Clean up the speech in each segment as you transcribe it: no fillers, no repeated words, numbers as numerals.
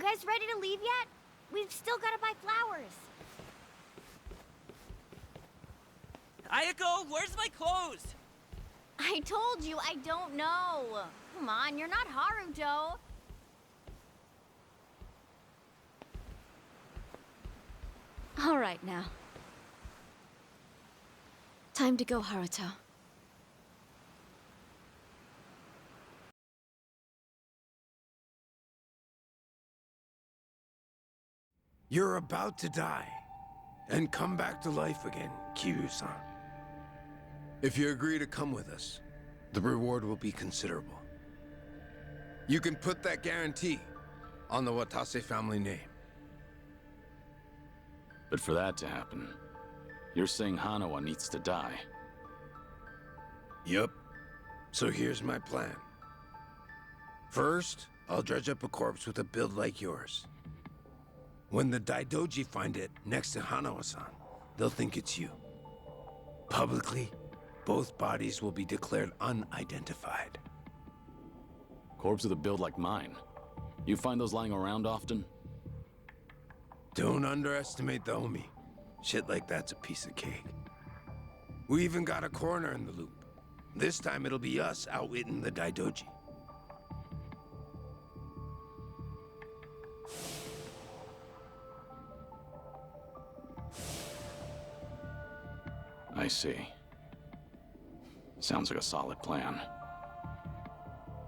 You guys ready to leave yet? We've still gotta buy flowers. Ayako, where's my clothes? I told you, I don't know. Come on, you're not Haruto. All right now. Time to go, Haruto. You're about to die, and come back to life again, Kiryu-san. If you agree to come with us, the reward will be considerable. You can put that guarantee on the Watase family name. But for that to happen, you're saying Hanawa needs to die. Yup. So here's my plan. First, I'll dredge up a corpse with a build like yours. When the Daidoji find it next to Hanawa-san, they'll think it's you. Publicly, both bodies will be declared unidentified. Corpse with a build like mine. You find those lying around often? Don't underestimate the Omi. Shit like that's a piece of cake. We even got a coroner in the loop. This time it'll be us outwitting the Daidoji. I see. Sounds like a solid plan.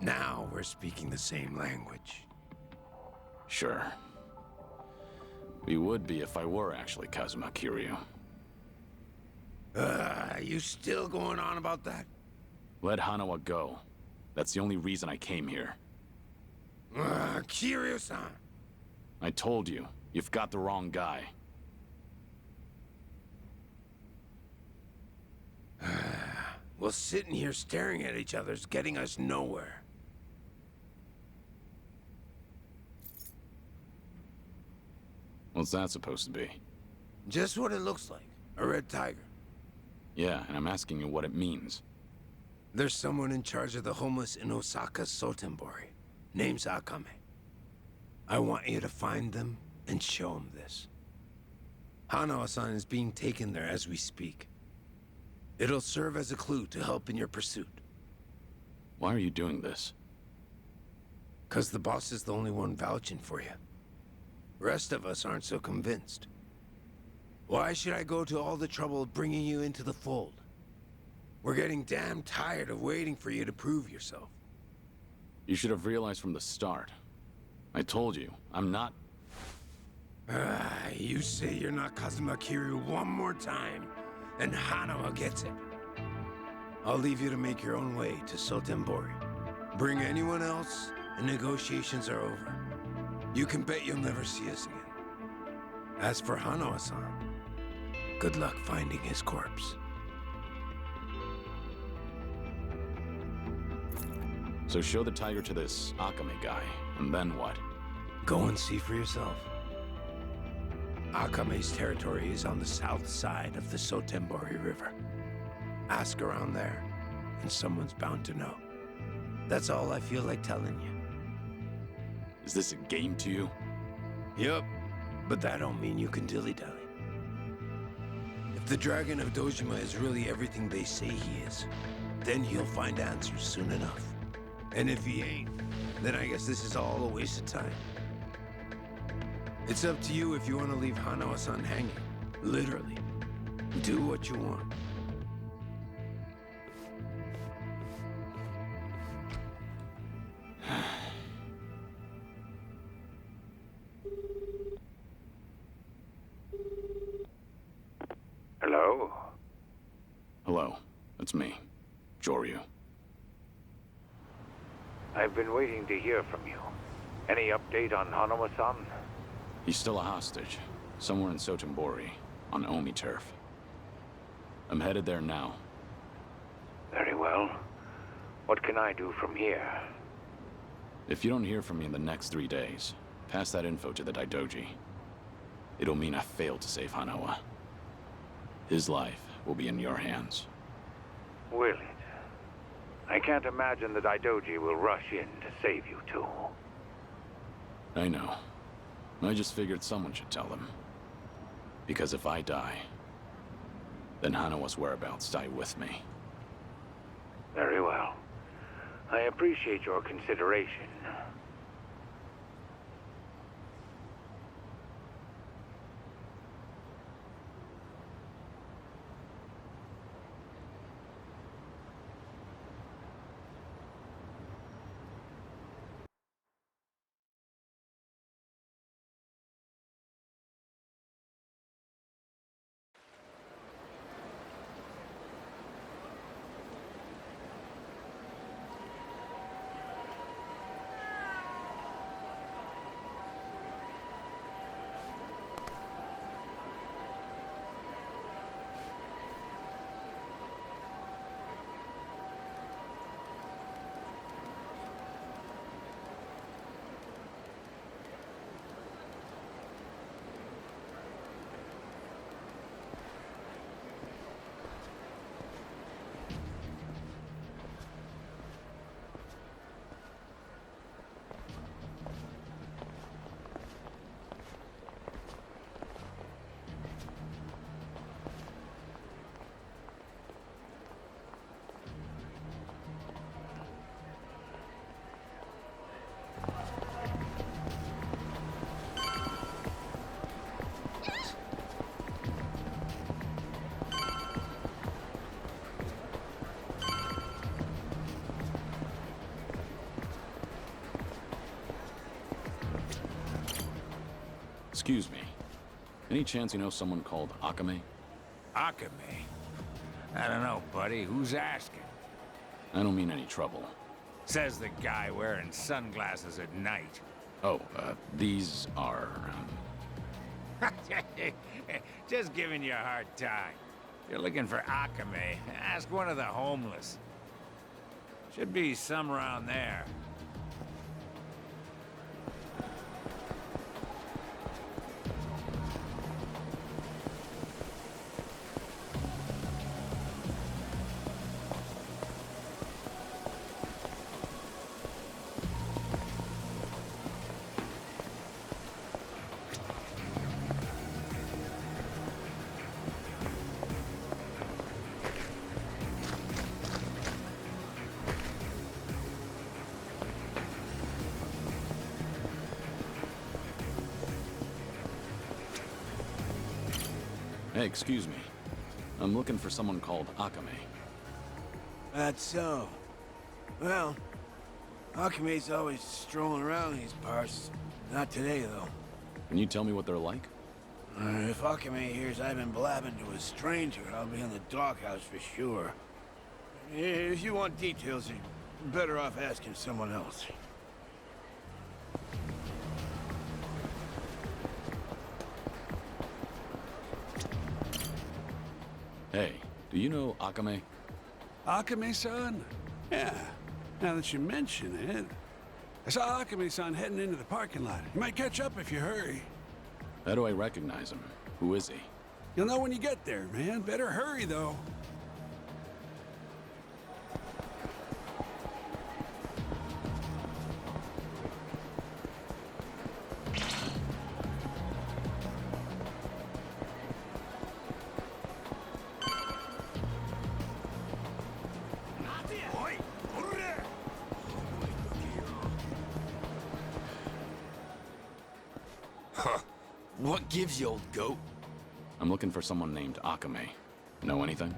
Now we're speaking the same language. Sure. We would be if I were actually Kazuma Kiryu. You still going on about that? Let Hanawa go. That's the only reason I came here. Kiryu-san! I told you, you've got the wrong guy. Well, sitting here staring at each other's getting us nowhere. What's that supposed to be? Just what it looks like. A red tiger. Yeah, and I'm asking you what it means. There's someone in charge of the homeless in Osaka's Sotenbori. Name's Akame. I want you to find them and show them this. Hanawa-san is being taken there as we speak. It'll serve as a clue to help in your pursuit. Why are you doing this? 'Cause the boss is the only one vouching for you. Rest of us aren't so convinced. Why should I go to all the trouble of bringing you into the fold? We're getting damn tired of waiting for you to prove yourself. You should have realized from the start. I told you, I'm not... You say you're not Kazuma Kiryu one more time, and Hanawa gets it. I'll leave you to make your own way to Sotenbori. Bring anyone else, and negotiations are over. You can bet you'll never see us again. As for Hanawa-san, good luck finding his corpse. So show the tiger to this Akame guy, and then what? Go and see for yourself. Akame's territory is on the south side of the Sotenbori River. Ask around there, and someone's bound to know. That's all I feel like telling you. Is this a game to you? Yup, but that don't mean you can dilly-dally. If the Dragon of Dojima is really everything they say he is, then he'll find answers soon enough. And if he ain't, then I guess this is all a waste of time. It's up to you if you want to leave Hanawa-san hanging. Literally. Do what you want. Hello? Hello, it's me, Joryu. I've been waiting to hear from you. Any update on Hanawa-san? He's still a hostage, somewhere in Sotenbori, on Omi turf. I'm headed there now. Very well. What can I do from here? If you don't hear from me in the next 3 days, pass that info to the Daidoji. It'll mean I failed to save Hanawa. His life will be in your hands. Will it? I can't imagine the Daidoji will rush in to save you two. I know. I just figured someone should tell them. Because if I die, then Hanawa's whereabouts die with me. Very well. I appreciate your consideration. Excuse me. Any chance you know someone called Akame? Akame? I don't know, buddy. Who's asking? I don't mean any trouble. Says the guy wearing sunglasses at night. Oh, these are, Just giving you a hard time. If you're looking for Akame, ask one of the homeless. Should be some around there. Hey, excuse me. I'm looking for someone called Akame. That's so. Well, Akame's always strolling around these parts. Not today, though. Can you tell me what they're like? If Akame hears I've been blabbing to a stranger, I'll be in the doghouse for sure. If you want details, you're better off asking someone else. Hey, do you know Akame? Akame-san? Yeah, now that you mention it. I saw Akame-san heading into the parking lot. You might catch up if you hurry. How do I recognize him? Who is he? You'll know when you get there, man. Better hurry, though. What gives you, old goat? I'm looking for someone named Akame. Know anything?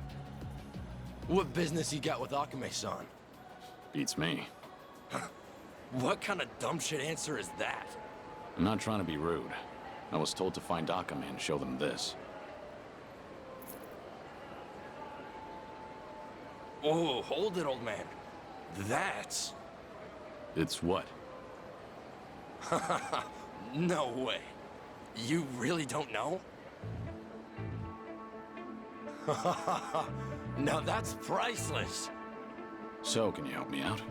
What business you got with Akame-san? Beats me. What kind of dumb shit answer is that? I'm not trying to be rude. I was told to find Akame and show them this. Oh, hold it, old man. That's... It's what? No way. You really don't know? Now that's priceless. So, can you help me out?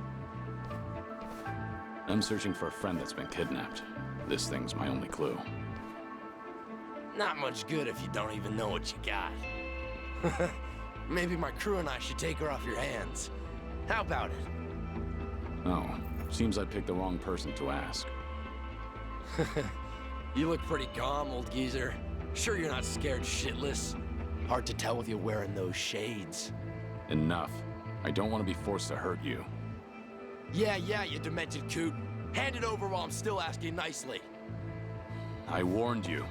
I'm searching for a friend that's been kidnapped. This thing's my only clue. Not much good if you don't even know what you got. Maybe my crew and I should take her off your hands. How about it? Oh, seems I picked the wrong person to ask. You look pretty calm, old geezer. Sure you're not scared shitless? Hard to tell with you wearing those shades. Enough. I don't want to be forced to hurt you. Yeah, you demented coot. Hand it over while I'm still asking nicely. I warned you.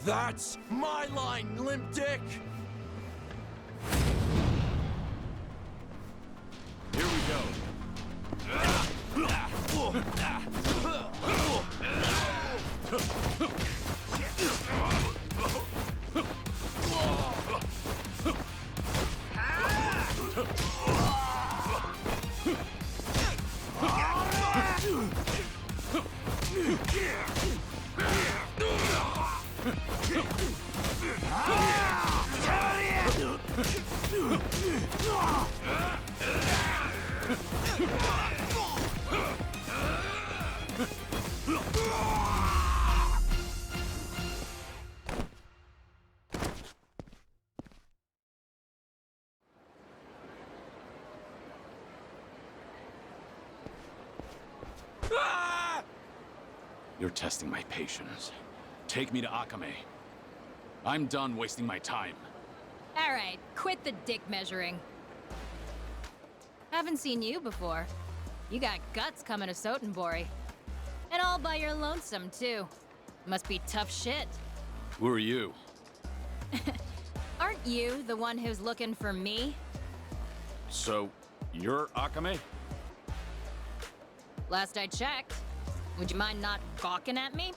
That's my line, limp dick! Here we go. You're testing my patience. Take me to Akame. I'm done wasting my time. All right, quit the dick measuring. Haven't seen you before. You got guts coming to Sotenbori. And all by your lonesome, too. Must be tough shit. Who are you? Aren't you the one who's looking for me? So, you're Akame? Last I checked. Would you mind not gawking at me?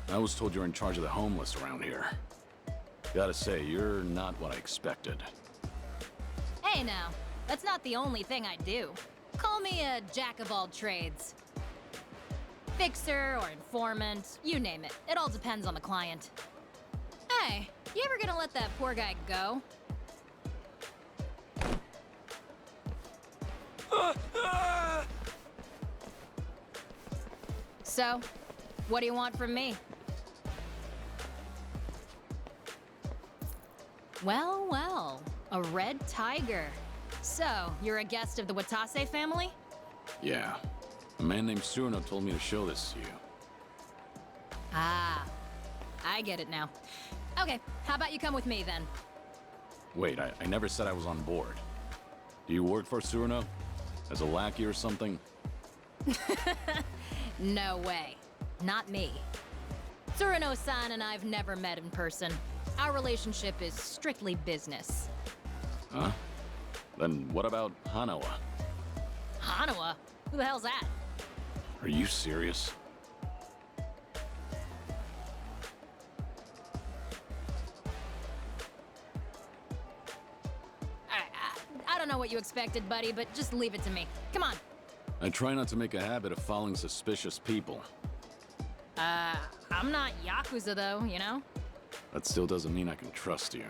I was told you're in charge of the homeless around here. Gotta say, you're not what I expected. Hey now, that's not the only thing I do. Call me a jack of all trades. Fixer or informant, you name it. It all depends on the client. Hey, you ever gonna let that poor guy go? So, what do you want from me? Well, a red tiger. So, you're a guest of the Watase family? Yeah. A man named Surno told me to show this to you. Ah, I get it now. Okay, how about you come with me then? Wait, I never said I was on board. Do you work for Surno? As a lackey or something? No way. Not me. Tsurano-san and I've never met in person. Our relationship is strictly business. Huh? Then what about Hanawa? Hanawa? Who the hell's that? Are you serious? I don't know what you expected, buddy, but just leave it to me. Come on. I try not to make a habit of following suspicious people. I'm not Yakuza though, you know? That still doesn't mean I can trust you.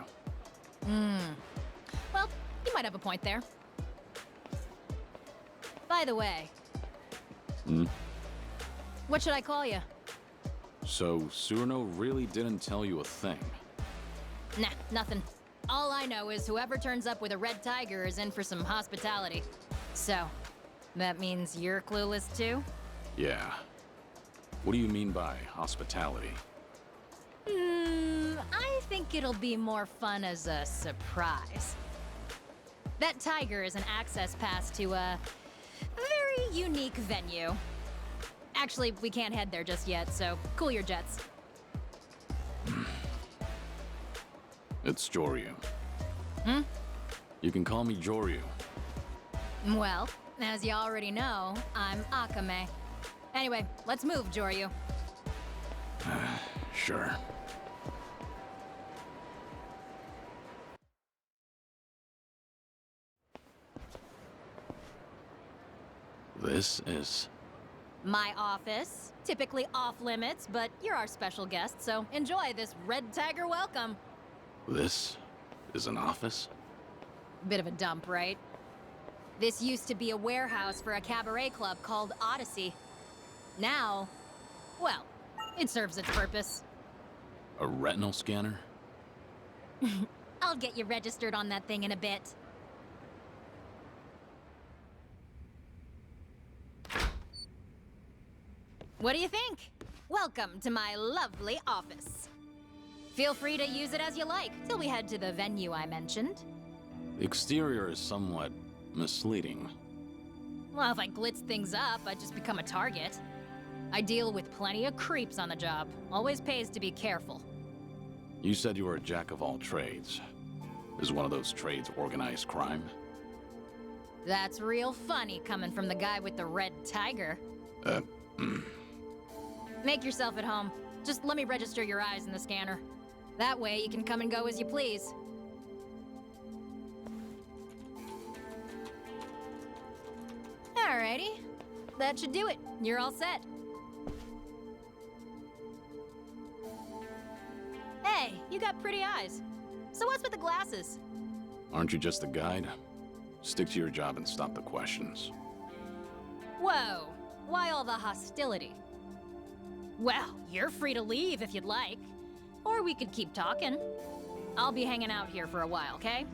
Well, you might have a point there. By the way. What should I call you? So, Surno really didn't tell you a thing? Nah, nothing. All I know is whoever turns up with a red tiger is in for some hospitality. So, that means you're clueless too? Yeah. What do you mean by hospitality? I think it'll be more fun as a surprise. That tiger is an access pass to a very unique venue. Actually, we can't head there just yet, so cool your jets. It's Joryu. You can call me Joryu. Well, as you already know, I'm Akame. Anyway, let's move, Joryu. Sure. This is... My office. Typically off limits, but you're our special guest, so enjoy this red tiger welcome. This is an office? Bit of a dump, right? This used to be a warehouse for a cabaret club called Odyssey. Now, well, it serves its purpose. A retinal scanner? I'll get you registered on that thing in a bit. What do you think? Welcome to my lovely office. Feel free to use it as you like, till we head to the venue I mentioned. The exterior is somewhat misleading. Well, if I glitz things up, I'd just become a target. I deal with plenty of creeps on the job. Always pays to be careful. You said you were a jack of all trades. Is one of those trades organized crime? That's real funny coming from the guy with the red tiger. Make yourself at home. Just let me register your eyes in the scanner. That way you can come and go as you please. Alrighty. That should do it. You're all set. Hey, you got pretty eyes. So what's with the glasses? Aren't you just a guide? Stick to your job and stop the questions. Whoa, why all the hostility? Well, you're free to leave if you'd like. Or we could keep talking. I'll be hanging out here for a while, okay?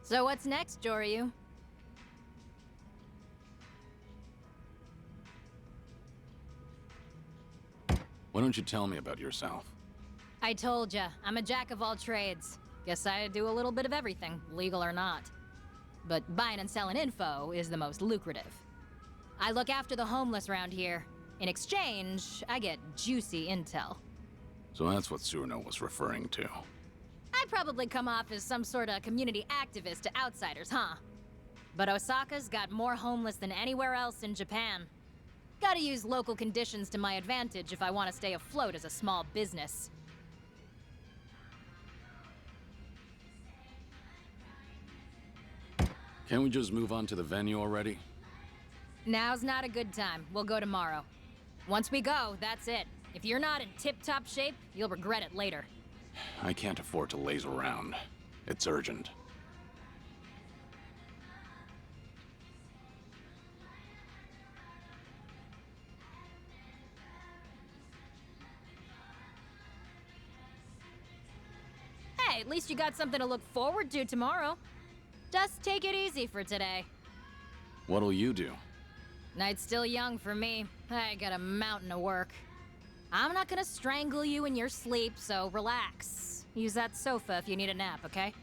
So what's next, Joryu? Why don't you tell me about yourself? I told ya, I'm a jack of all trades. Guess I do a little bit of everything, legal or not. But buying and selling info is the most lucrative. I look after the homeless around here. In exchange, I get juicy intel. So that's what Surno was referring to. I probably come off as some sort of community activist to outsiders, huh? But Osaka's got more homeless than anywhere else in Japan. Gotta use local conditions to my advantage if I want to stay afloat as a small business. Can't we just move on to the venue already? Now's not a good time. We'll go tomorrow. Once we go, that's it. If you're not in tip-top shape, you'll regret it later. I can't afford to laze around. It's urgent. Hey, at least you got something to look forward to tomorrow. Just take it easy for today. What'll you do? Night's still young for me. I got a mountain of work. I'm not gonna strangle you in your sleep, so relax. Use that sofa if you need a nap, okay?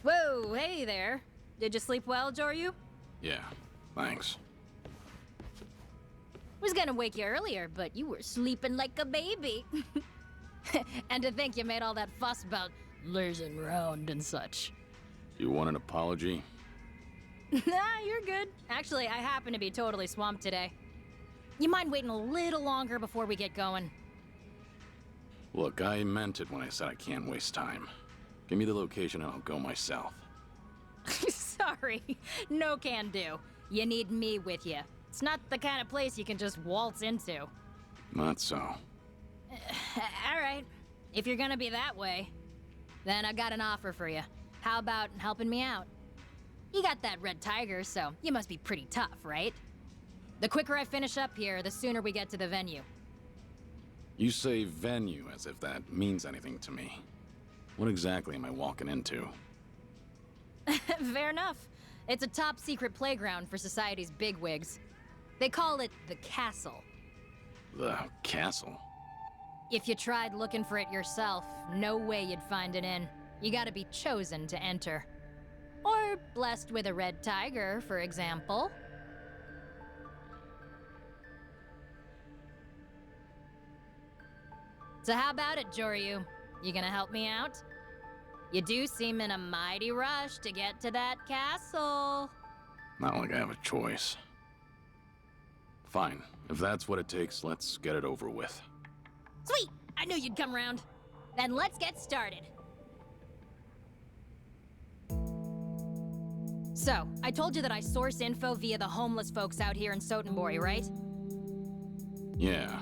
Whoa, hey there. Did you sleep well, Joryu? Yeah, thanks. Was gonna wake you earlier, but you were sleeping like a baby. And to think you made all that fuss about lazing around and such. You want an apology? Nah, you're good. Actually, I happen to be totally swamped today. You mind waiting a little longer before we get going? Look, I meant it when I said I can't waste time. Give me the location and I'll go myself. Sorry, no can do. You need me with you. It's not the kind of place you can just waltz into. Not so. All right, if you're gonna be that way, then I got an offer for you. How about helping me out? You got that red tiger, so you must be pretty tough, right? The quicker I finish up here, the sooner we get to the venue. You say venue as if that means anything to me. What exactly am I walking into? Fair enough. It's a top-secret playground for society's bigwigs. They call it the castle. The castle? If you tried looking for it yourself, no way you'd find it in. You gotta be chosen to enter. Or blessed with a red tiger, for example. So how about it, Joryu? You gonna help me out? You do seem in a mighty rush to get to that castle. Not like I have a choice. Fine. If that's what it takes, let's get it over with. Sweet! I knew you'd come around. Then let's get started. So, I told you that I source info via the homeless folks out here in Sotenbori, right? Yeah.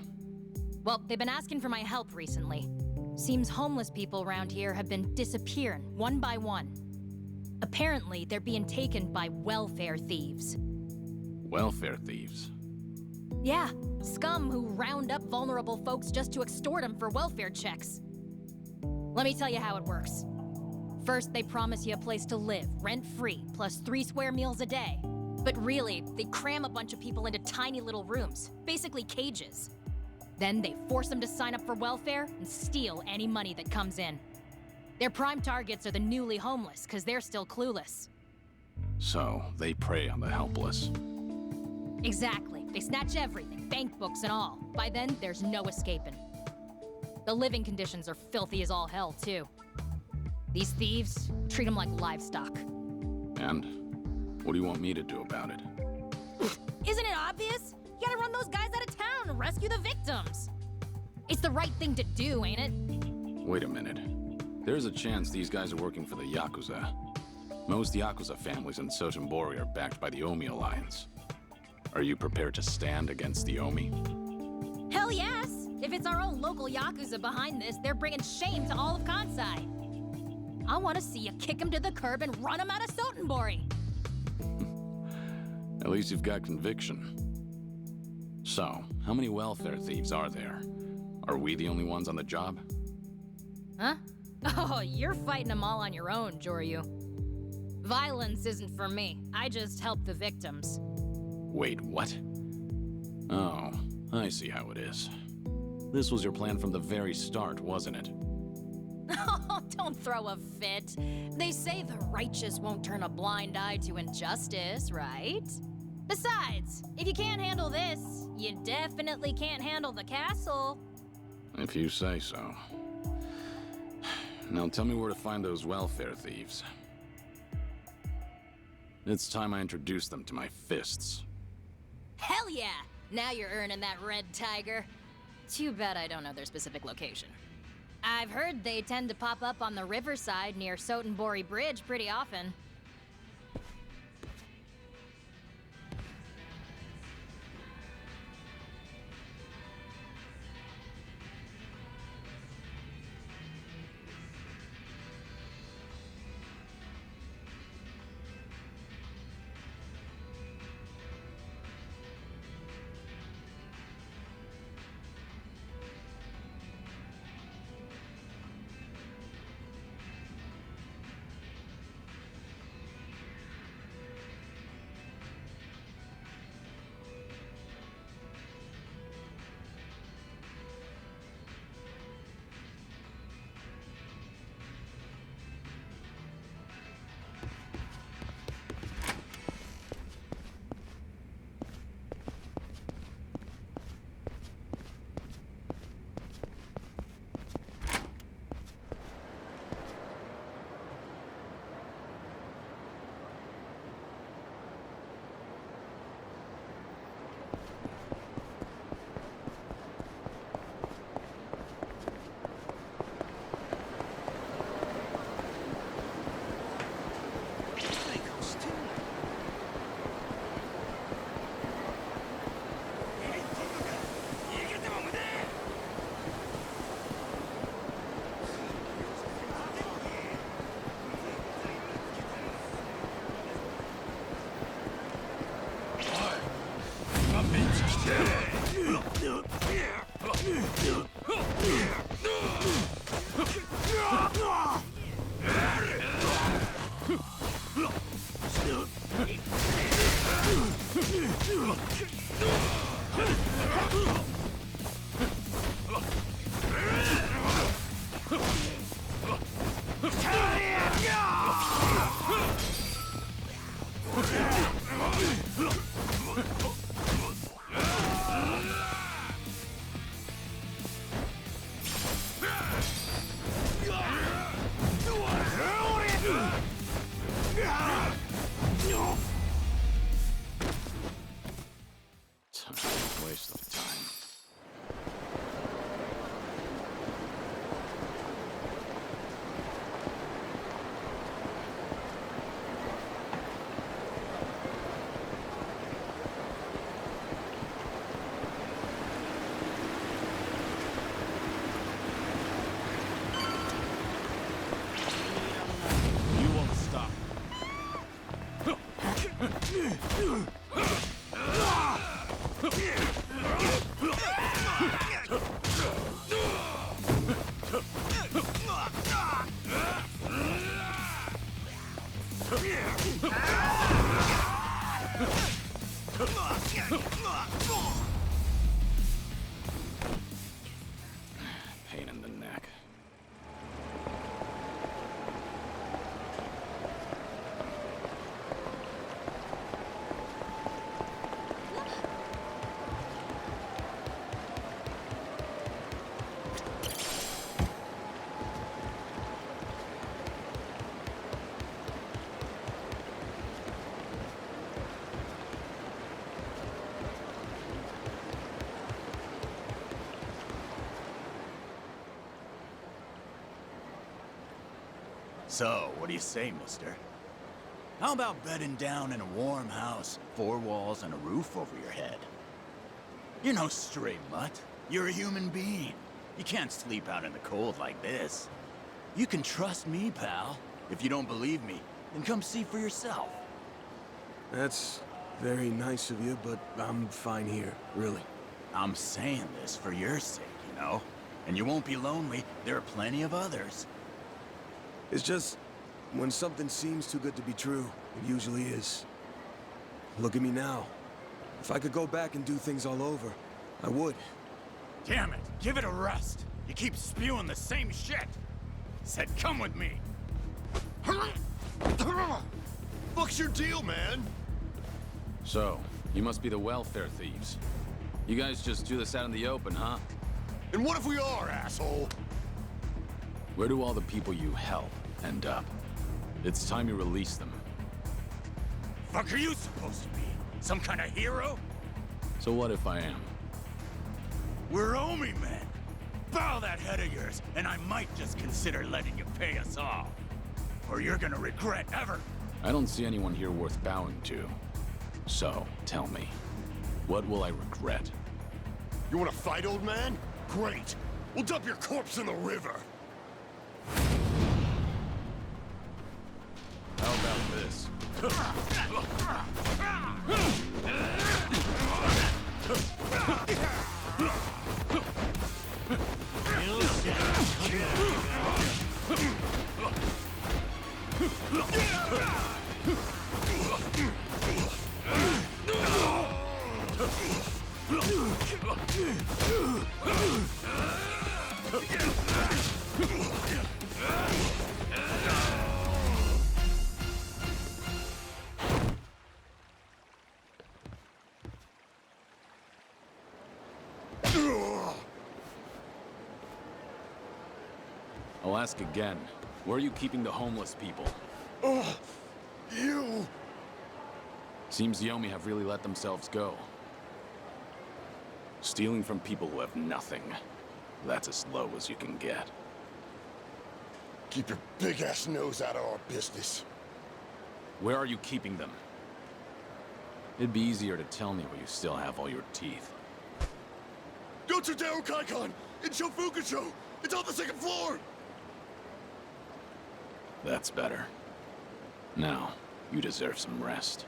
Well, they've been asking for my help recently. Seems homeless people around here have been disappearing, one by one. Apparently, they're being taken by welfare thieves. Welfare thieves? Yeah, scum who round up vulnerable folks just to extort them for welfare checks. Let me tell you how it works. First, they promise you a place to live, rent-free, plus 3 square meals a day. But really, they cram a bunch of people into tiny little rooms, basically cages. Then they force them to sign up for welfare and steal any money that comes in. Their prime targets are the newly homeless, because they're still clueless. So, they prey on the helpless. Exactly. They snatch everything, bank books and all. By then, there's no escaping. The living conditions are filthy as all hell, too. These thieves treat them like livestock. And? What do you want me to do about it? Isn't it obvious? You gotta run those guys out of town and rescue the victims. It's the right thing to do, ain't it? Wait a minute. There's a chance these guys are working for the Yakuza. Most Yakuza families in Sotenbori are backed by the Omi Alliance. Are you prepared to stand against the Omi? Hell yes! If it's our own local Yakuza behind this, they're bringing shame to all of Kansai. I want to see you kick him to the curb and run him out of Sotenbori. At least you've got conviction. So, how many welfare thieves are there? Are we the only ones on the job? Huh? Oh, you're fighting them all on your own, Joryu. Violence isn't for me. I just help the victims. Wait, what? Oh, I see how it is. This was your plan from the very start, wasn't it? Oh, don't throw a fit. They say the righteous won't turn a blind eye to injustice, right? Besides, if you can't handle this, you definitely can't handle the castle. If you say so. Now tell me where to find those welfare thieves. It's time I introduce them to my fists. Hell yeah! Now you're earning that red tiger. Too bad I don't know their specific location. I've heard they tend to pop up on the riverside near Sotenbori Bridge pretty often. Waste of time. You won't stop. Pain in the neck. So, what do you say, mister? How about bedding down in a warm house, 4 walls and a roof over your head? You're no stray mutt. You're a human being. You can't sleep out in the cold like this. You can trust me, pal. If you don't believe me, then come see for yourself. That's very nice of you, but I'm fine here, really. I'm saying this for your sake, you know? And you won't be lonely. There are plenty of others. It's just, when something seems too good to be true, it usually is. Look at me now. If I could go back and do things all over, I would. Damn it! Give it a rest! You keep spewing the same shit! Said come with me! Fuck's your deal, man? So, you must be the welfare thieves. You guys just do this out in the open, huh? And what if we are, asshole? Where do all the people you help end up? It's time you release them. Fuck are you supposed to be? Some kind of hero? So what if I am? We're Omi men. Bow that head of yours, and I might just consider letting you pay us off. Or you're gonna regret ever. I don't see anyone here worth bowing to. So, tell me, what will I regret? You wanna fight, old man? Great. We'll dump your corpse in the river. How about this? I'll ask again. Where are you keeping the homeless people? You! Seems the Omi have really let themselves go. Stealing from people who have nothing. That's as low as you can get. Keep your big-ass nose out of our business. Where are you keeping them? It'd be easier to tell me where you still have all your teeth. Go to Kaikon in Shofukucho! It's on the 2nd floor! That's better. Now, you deserve some rest.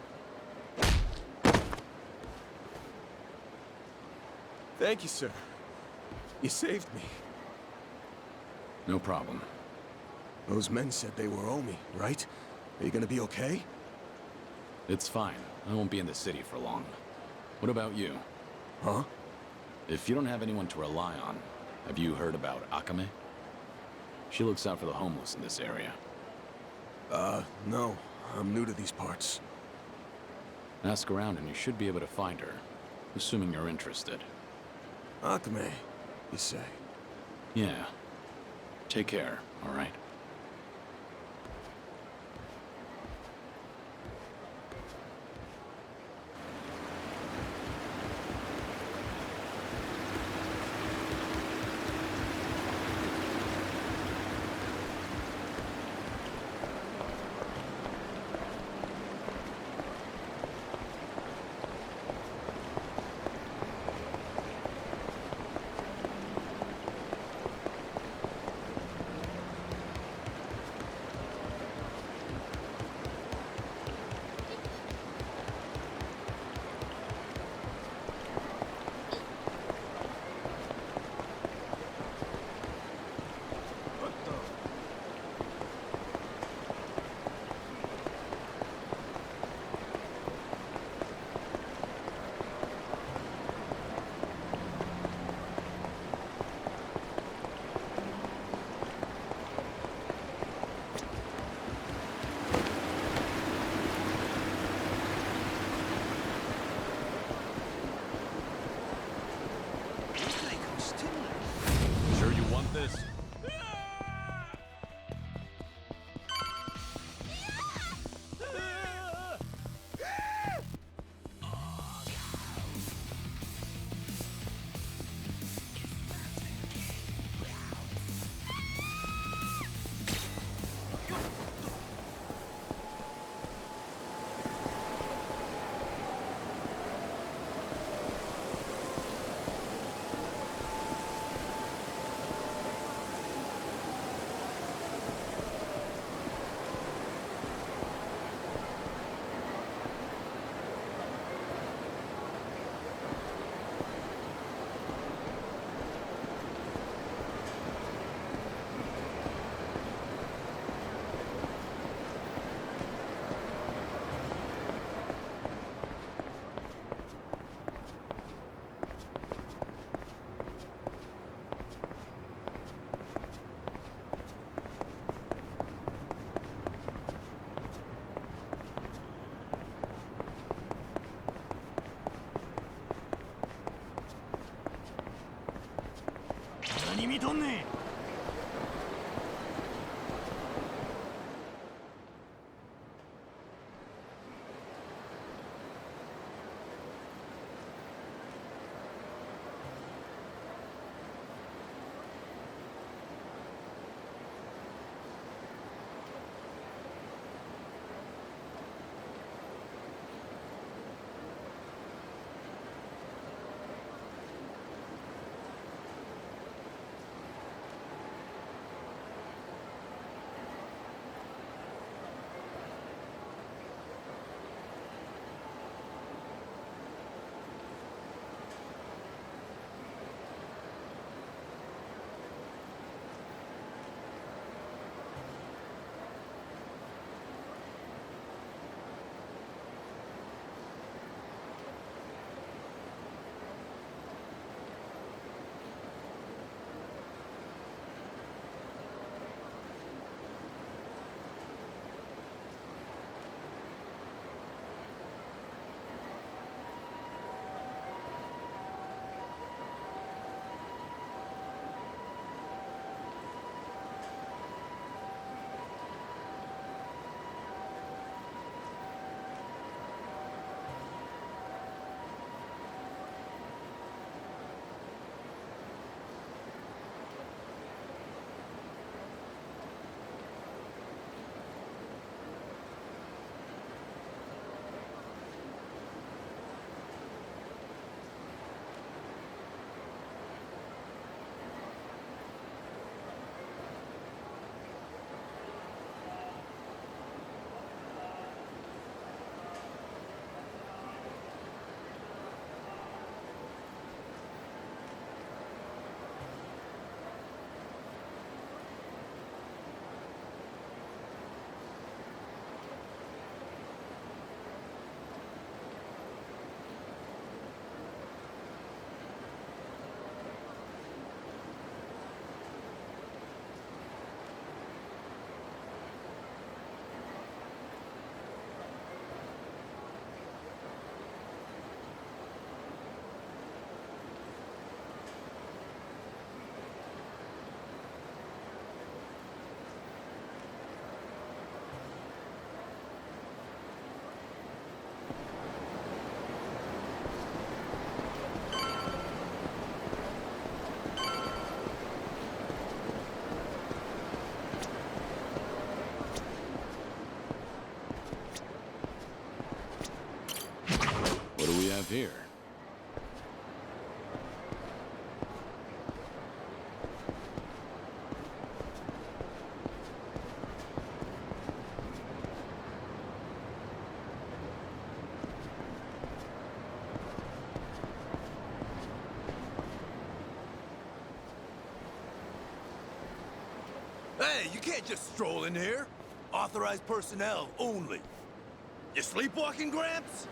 Thank you, sir. You saved me. No problem. Those men said they were Omi, right? Are you gonna be okay? It's fine. I won't be in the city for long. What about you? Huh? If you don't have anyone to rely on, have you heard about Akame? She looks out for the homeless in this area. No. I'm new to these parts. Ask around and you should be able to find her, assuming you're interested. Akame, you say? Yeah. Take care, all right? Sure you want this? here. Hey, you can't just stroll in here. Authorized personnel only. You sleepwalking, Gramps?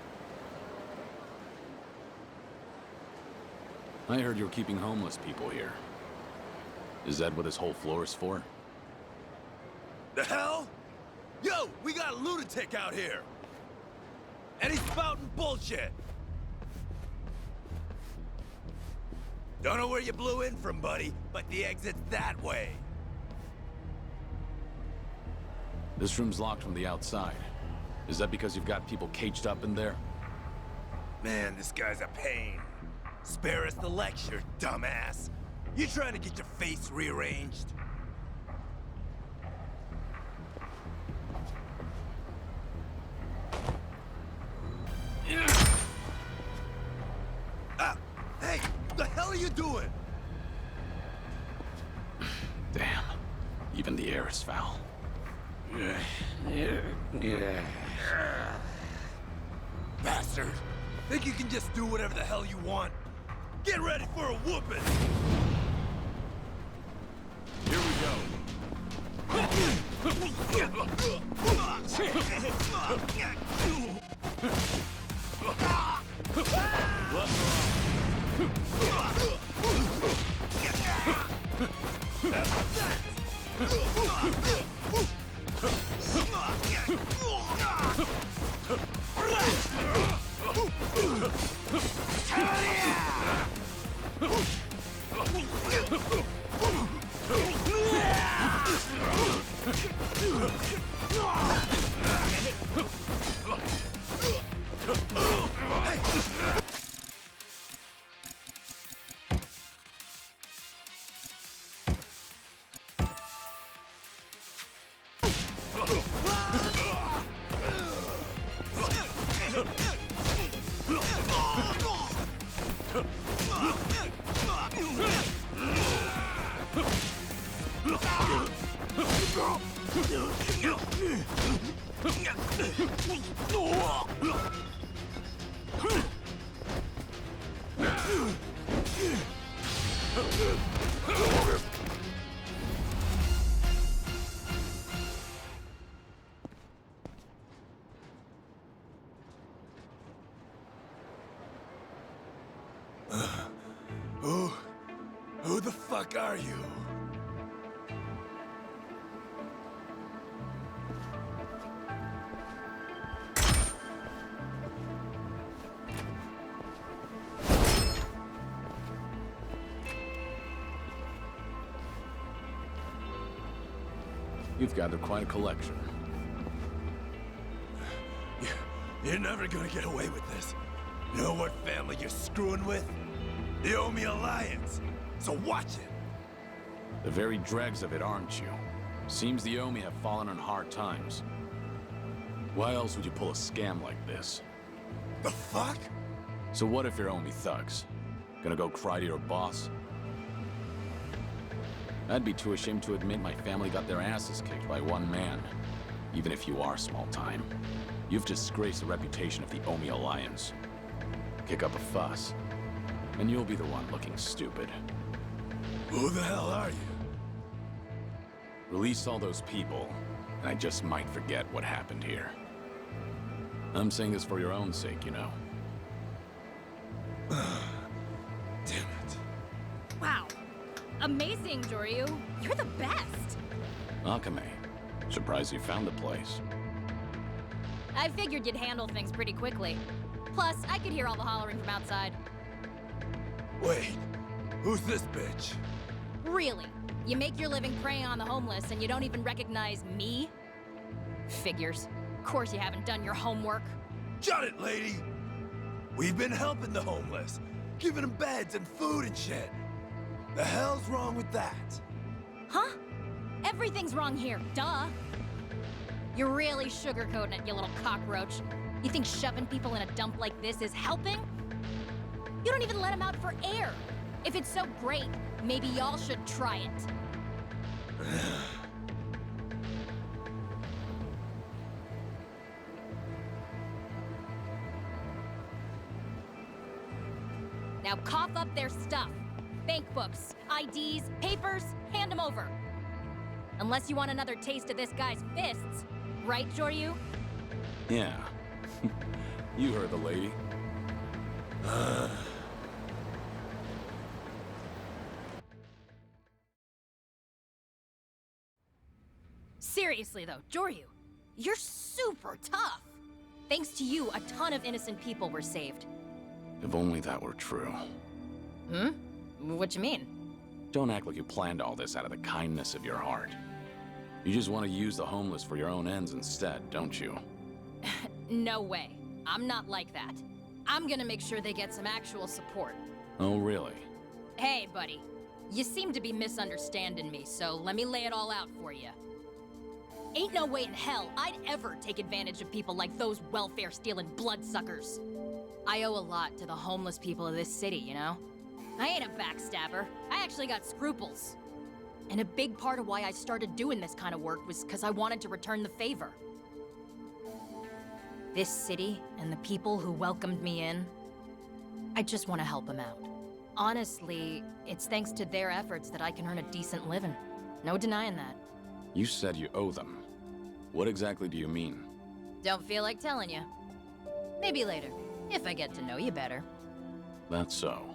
I heard you're keeping homeless people here. Is that what this whole floor is for? The hell? Yo, we got a lunatic out here! And he's spouting bullshit! Don't know where you blew in from, buddy, but the exit's that way. This room's locked from the outside. Is that because you've got people caged up in there? Man, this guy's a pain. Spare us the lecture, dumbass. You trying to get your face rearranged? Ah! Hey! The hell are you doing? Damn. Even the air is foul. Bastard! Think you can just do whatever the hell you want? Get ready for a whooping! Here we go. Who the fuck are you? You've gathered quite a collection. You're never gonna get away with this. You know what family you're screwing with? The Omi Alliance. So watch it. The very dregs of it, aren't you? Seems the Omi have fallen on hard times. Why else would you pull a scam like this? The fuck? So what if you're Omi thugs? Gonna go cry to your boss? I'd be too ashamed to admit my family got their asses kicked by one man. Even if you are small time. You've disgraced the reputation of the Omi Alliance. Kick up a fuss, and you'll be the one looking stupid. Who the hell are you? Release all those people, and I just might forget what happened here. I'm saying this for your own sake, you know. Damn it. Wow. Amazing, Joryu. You're the best. Akame, surprised you found the place. I figured you'd handle things pretty quickly. Plus, I could hear all the hollering from outside. Wait, who's this bitch? Really? You make your living preying on the homeless and you don't even recognize me? Figures. Of course you haven't done your homework. Shut it, lady! We've been helping the homeless, giving them beds and food and shit. The hell's wrong with that? Huh? Everything's wrong here, duh. You're really sugarcoating it, you little cockroach. You think shoving people in a dump like this is helping? You don't even let him out for air. If it's so great, maybe y'all should try it. Now cough up their stuff. Bank books, IDs, papers, hand them over. Unless you want another taste of this guy's fists. Right, Joryu? Yeah. You heard the lady. Seriously though, Joryu, you're super tough. Thanks to you, a ton of innocent people were saved. If only that were true. Hmm? What you mean? Don't act like you planned all this out of the kindness of your heart. You just want to use the homeless for your own ends instead, don't you? No way. I'm not like that. I'm gonna make sure they get some actual support. Oh, really? Hey, buddy. You seem to be misunderstanding me, so let me lay it all out for you. Ain't no way in hell I'd ever take advantage of people like those welfare-stealing bloodsuckers. I owe a lot to the homeless people of this city, you know? I ain't a backstabber. I actually got scruples. And a big part of why I started doing this kind of work was because I wanted to return the favor. This city and the people who welcomed me in, I just want to help them out. Honestly, it's thanks to their efforts that I can earn a decent living. No denying that. You said you owe them. What exactly do you mean? Don't feel like telling you. Maybe later, if I get to know you better. That's so.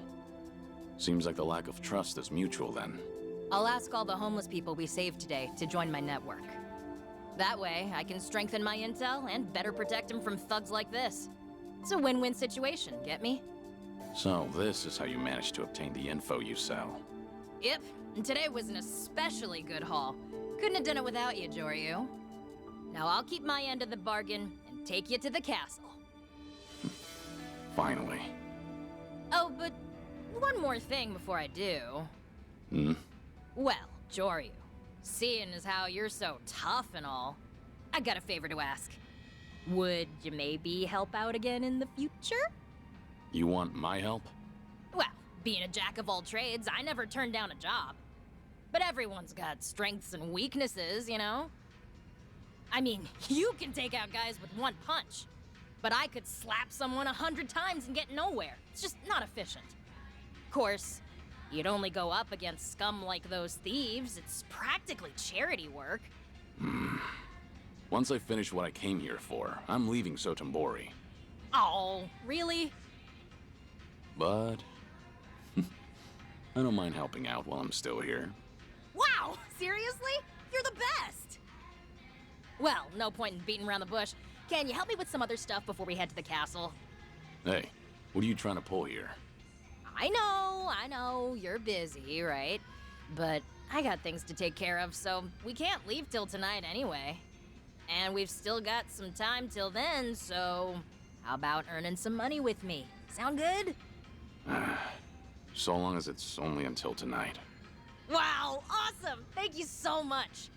Seems like the lack of trust is mutual then. I'll ask all the homeless people we saved today to join my network. That way, I can strengthen my intel and better protect them from thugs like this. It's a win-win situation, get me? So, this is how you managed to obtain the info you sell. Yep, and today was an especially good haul. Couldn't have done it without you, Joryu. Now I'll keep my end of the bargain and take you to the castle. Finally. Oh, but one more thing before I do. Hmm? Well, Joryu, seeing as how you're so tough and all, I got a favor to ask. Would you maybe help out again in the future? You want my help? Well, being a jack of all trades, I never turned down a job. But everyone's got strengths and weaknesses, you know? I mean, you can take out guys with one punch. But I could slap someone 100 times and get nowhere. It's just not efficient. Of course, you'd only go up against scum like those thieves. It's practically charity work. Once I finish what I came here for, I'm leaving Sotenbori. Oh, really? But I don't mind helping out while I'm still here. Wow, seriously? You're the best! Well, no point in beating around the bush. Can you help me with some other stuff before we head to the castle? Hey, what are you trying to pull here? I know, you're busy, right? But I got things to take care of, so we can't leave till tonight anyway. And we've still got some time till then, so how about earning some money with me? Sound good? So long as it's only until tonight. Wow, awesome! Thank you so much.